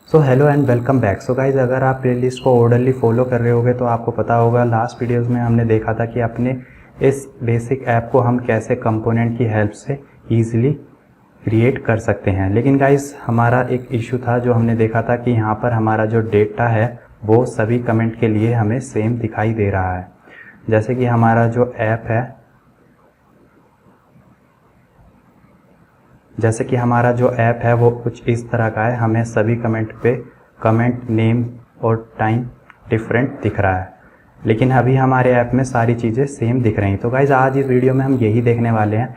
So hello and welcome back. So guys, अगर आप playlist को ऑर्डरली फॉलो कर रहे होगे तो आपको पता होगा लास्ट वीडियोस में हमने देखा था कि अपने इस बेसिक ऐप को हम कैसे कंपोनेंट की हेल्प से ईजिली क्रिएट कर सकते हैं। लेकिन गाइज़, हमारा एक इशू था जो हमने देखा था कि यहाँ पर हमारा जो डेटा है वो सभी कमेंट के लिए हमें सेम दिखाई दे रहा है। जैसे कि हमारा जो ऐप है वो कुछ इस तरह का है। हमें सभी कमेंट पे कमेंट नेम और टाइम डिफरेंट दिख रहा है, लेकिन अभी हमारे ऐप में सारी चीज़ें सेम दिख रही हैं। तो गाइज़, आज इस वीडियो में हम यही देखने वाले हैं।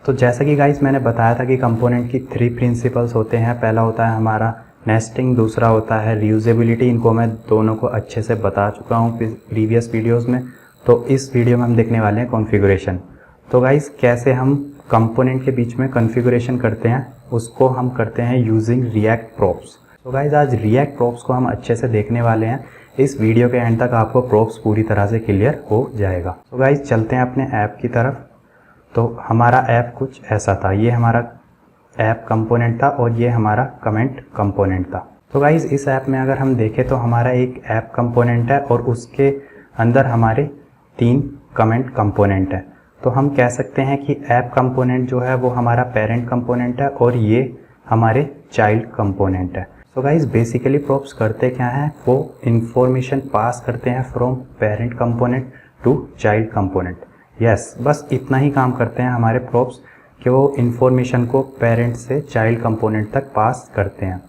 तो जैसा कि गाइज़ मैंने बताया था कि कंपोनेंट की 3 प्रिंसिपल्स होते हैं। पहला होता है हमारा नेस्टिंग, दूसरा होता है रीयूजेबिलिटी। इनको मैं दोनों को अच्छे से बता चुका हूँ प्रीवियस वीडियोज़ में। तो इस वीडियो में हम देखने वाले हैं कॉन्फ़िगरेशन। तो गाइज़, कैसे हम कंपोनेंट के बीच में कॉन्फ़िगरेशन करते हैं उसको हम करते हैं यूजिंग रिएक्ट प्रॉप्स। तो गाइज़, आज रिएक्ट प्रॉप्स को हम अच्छे से देखने वाले हैं। इस वीडियो के एंड तक आपको प्रॉप्स पूरी तरह से क्लियर हो जाएगा। तो गाइज़, चलते हैं अपने ऐप की तरफ। तो हमारा ऐप कुछ ऐसा था। ये हमारा ऐप कंपोनेंट था और ये हमारा कमेंट कंपोनेंट था। तो गाइज़, इस ऐप में अगर हम देखें तो हमारा एक ऐप कंपोनेंट है और उसके अंदर हमारे 3 कमेंट कंपोनेंट है। तो हम कह सकते हैं कि ऐप कंपोनेंट जो है वो हमारा पेरेंट कंपोनेंट है और ये हमारे चाइल्ड कंपोनेंट है। तो गाइज़, बेसिकली प्रॉप्स करते क्या हैं, वो इंफॉर्मेशन पास करते हैं from parent component to child component. Yes, बस इतना ही काम करते हैं हमारे प्रॉप्स कि वो इंफॉर्मेशन को पेरेंट से चाइल्ड कंपोनेंट तक पास करते हैं।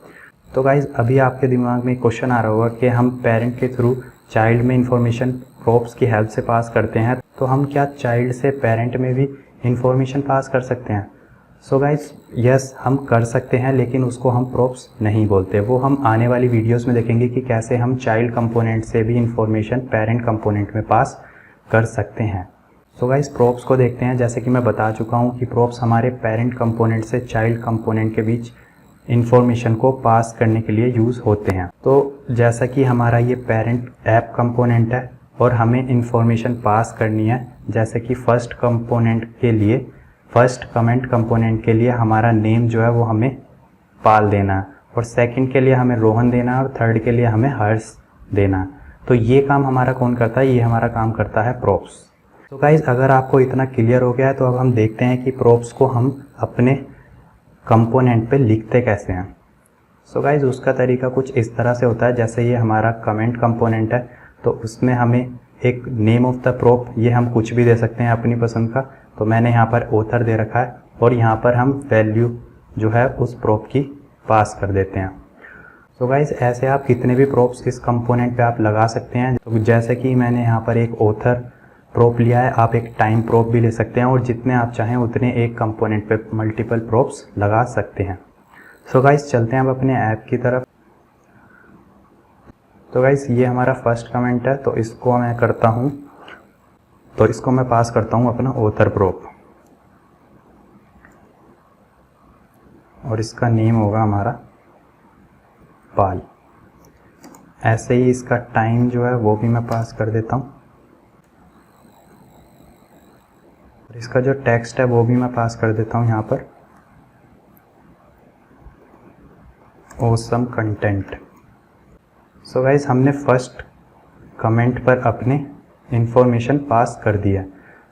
तो गाइज़, अभी आपके दिमाग में क्वेश्चन आ रहा होगा कि हम पेरेंट के थ्रू चाइल्ड में इंफॉर्मेशन प्रॉप्स की हेल्प से पास करते हैं, तो हम क्या चाइल्ड से पेरेंट में भी इंफॉर्मेशन पास कर सकते हैं? सो गाइज़, यस, हम कर सकते हैं, लेकिन उसको हम प्रॉप्स नहीं बोलते। वो हम आने वाली वीडियोस में देखेंगे कि कैसे हम चाइल्ड कंपोनेंट से भी इंफॉर्मेशन पेरेंट कंपोनेंट में पास कर सकते हैं। सो गाइज़, प्रॉप्स को देखते हैं। जैसे कि मैं बता चुका हूँ कि प्रॉप्स हमारे पेरेंट कंपोनेंट से चाइल्ड कंपोनेंट के बीच इंफॉर्मेशन को पास करने के लिए यूज़ होते हैं। तो जैसा कि हमारा ये पेरेंट ऐप कंपोनेंट है और हमें इंफॉर्मेशन पास करनी है। जैसे कि फर्स्ट कमेंट कंपोनेंट के लिए हमारा नेम जो है वो हमें पाल देना है, और सेकंड के लिए हमें रोहन देना है, और थर्ड के लिए हमें हर्ष देना है। तो ये काम हमारा कौन करता है? ये हमारा काम करता है प्रॉप्स। तो गाइज़, अगर आपको इतना क्लियर हो गया है तो अब हम देखते हैं कि प्रॉप्स को हम अपने कंपोनेंट पे लिखते कैसे हैं। सो गाइज़, उसका तरीका कुछ इस तरह से होता है। जैसे ये हमारा कमेंट कंपोनेंट है तो उसमें हमें एक नेम ऑफ द प्रॉप, ये हम कुछ भी दे सकते हैं अपनी पसंद का। तो मैंने यहाँ पर ऑथर दे रखा है और यहाँ पर हम वैल्यू जो है उस प्रॉप की पास कर देते हैं। सो गाइज़, ऐसे आप कितने भी प्रॉप्स इस कंपोनेंट पे आप लगा सकते हैं। तो जैसे कि मैंने यहाँ पर एक ऑथर प्रॉप लिया है, आप एक टाइम प्रॉप भी ले सकते हैं, और जितने आप चाहें उतने एक कंपोनेंट पे मल्टीपल प्रॉप्स लगा सकते हैं। सो गाइज़, चलते हैं अब अपने ऐप की तरफ। तो गाइज़, ये हमारा फर्स्ट कमेंट है, तो इसको मैं पास करता हूँ अपना ऑथर प्रॉप, और इसका नेम होगा हमारा पाल। ऐसे ही इसका टाइम जो है वो भी मैं पास कर देता हूँ, और इसका जो टेक्स्ट है वो भी मैं पास कर देता हूँ यहाँ पर, ऑसम कंटेंट। सो गाइज़, हमने फर्स्ट कमेंट पर अपने इंफॉर्मेशन पास कर दिया।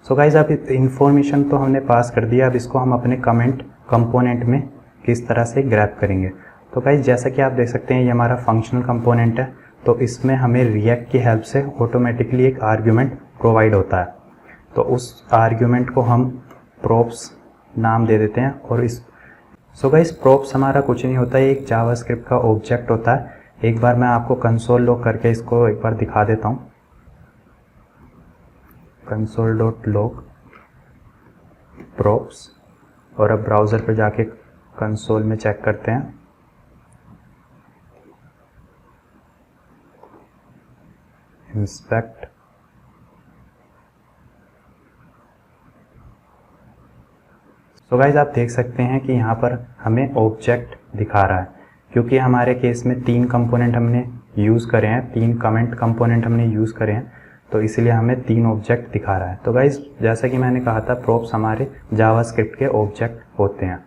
सो गाइज़, अब इंफॉर्मेशन तो हमने पास कर दिया, अब इसको हम अपने कमेंट कंपोनेंट में किस तरह से ग्रैब करेंगे। तो गाइज़, जैसा कि आप देख सकते हैं ये हमारा फंक्शनल कंपोनेंट है, तो इसमें हमें रिएक्ट की हेल्प से ऑटोमेटिकली एक आर्ग्यूमेंट प्रोवाइड होता है। तो उस आर्ग्यूमेंट को हम प्रॉप्स नाम दे देते हैं। और सो गाइज़, प्रॉप्स हमारा कुछ नहीं होता है, एक जावास्क्रिप्ट का ऑब्जेक्ट होता है। एक बार मैं आपको कंसोल लॉग करके इसको एक बार दिखा देता हूँ। console.log props, और अब ब्राउज़र पे जाके कंसोल में चेक करते हैं। इंस्पेक्ट, सो गाइज़, आप देख सकते हैं कि यहाँ पर हमें ऑब्जेक्ट दिखा रहा है, क्योंकि हमारे केस में 3 कंपोनेंट हमने यूज़ करे हैं, 3 कमेंट कंपोनेंट हमने यूज़ करे हैं, तो इसलिए हमें 3 ऑब्जेक्ट दिखा रहा है। तो गाइज़, जैसा कि मैंने कहा था, प्रॉप्स हमारे जावास्क्रिप्ट के ऑब्जेक्ट होते हैं,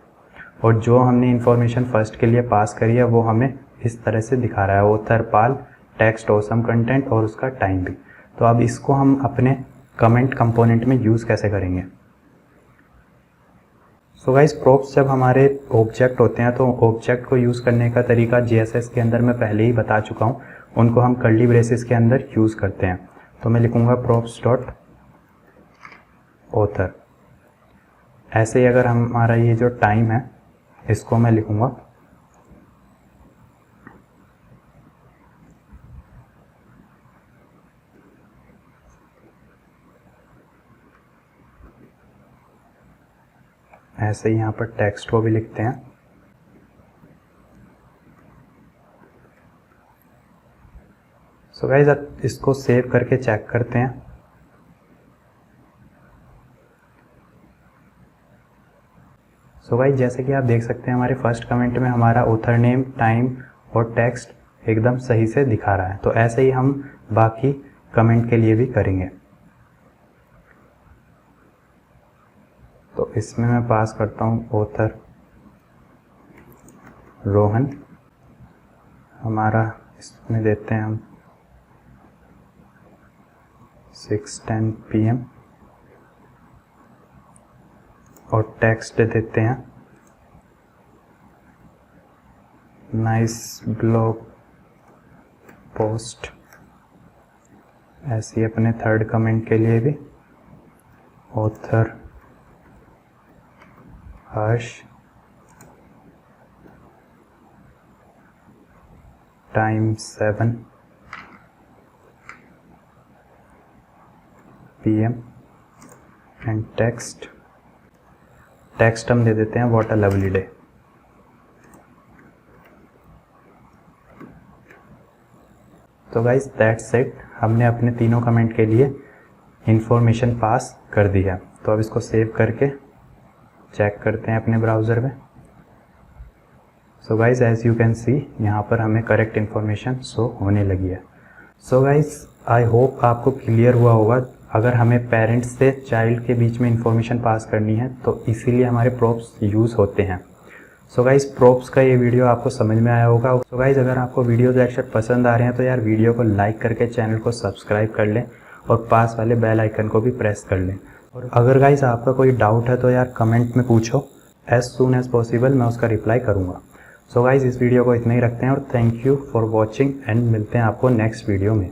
और जो हमने इंफॉर्मेशन फर्स्ट के लिए पास करी है वो हमें इस तरह से दिखा रहा है, ऑथर पाल, टेक्स्ट ऑसम कंटेंट और उसका टाइम भी। तो अब इसको हम अपने कमेंट कंपोनेंट में यूज़ कैसे करेंगे। सो गाइस, प्रॉप्स जब हमारे ऑब्जेक्ट होते हैं तो ऑब्जेक्ट को यूज़ करने का तरीका JSS के अंदर मैं पहले ही बता चुका हूँ, उनको हम कर्ली ब्रेसेस के अंदर यूज़ करते हैं। तो मैं लिखूँगा प्रॉप्स डॉट ऑथर। ऐसे ही अगर हमारा ये जो टाइम है इसको मैं लिखूँगा ऐसे ही, यहाँ पर टेक्स्ट को भी लिखते हैं। सो गाइस, अब इसको सेव करके चेक करते हैं। सो गाइस, जैसे कि आप देख सकते हैं हमारे फर्स्ट कमेंट में हमारा ऑथर नेम, टाइम और टेक्स्ट एकदम सही से दिखा रहा है। तो ऐसे ही हम बाकी कमेंट के लिए भी करेंगे। तो इसमें मैं पास करता हूँ ऑथर रोहन, हमारा इसमें देते हैं हम 6:10 PM और टेक्स्ट देते हैं नाइस ब्लॉग पोस्ट। ऐसे ही अपने थर्ड कमेंट के लिए भी author Harsh, time 7 PM and text हम दे देते हैं व्हाट अ लवली डे। तो गाइस, दैट्स इट, हमने अपने तीनों कमेंट के लिए इंफॉर्मेशन पास कर दी है। तो अब इसको सेव करके चेक करते हैं अपने ब्राउज़र में। So guys, as you can see यहाँ पर हमें करेक्ट इन्फॉर्मेशन शो होने लगी है। सो गाइस, आई होप आपको क्लियर हुआ होगा। अगर हमें पेरेंट्स से चाइल्ड के बीच में इंफॉर्मेशन पास करनी है तो इसीलिए हमारे प्रॉप्स यूज़ होते हैं। सो गाइस, प्रॉप्स का ये वीडियो आपको समझ में आया होगा। सो गाइस, अगर आपको वीडियो लेक्चर पसंद आ रहे हैं तो यार वीडियो को लाइक करके चैनल को सब्सक्राइब कर लें और पास वाले बेल आइकन को भी प्रेस कर लें। और अगर गाइस आपका कोई डाउट है तो यार कमेंट में पूछो, एज सून एज पॉसिबल मैं उसका रिप्लाई करूँगा। सो गाइस, इस वीडियो को इतना ही रखते हैं और thank you for watching and मिलते हैं आपको नेक्स्ट वीडियो में।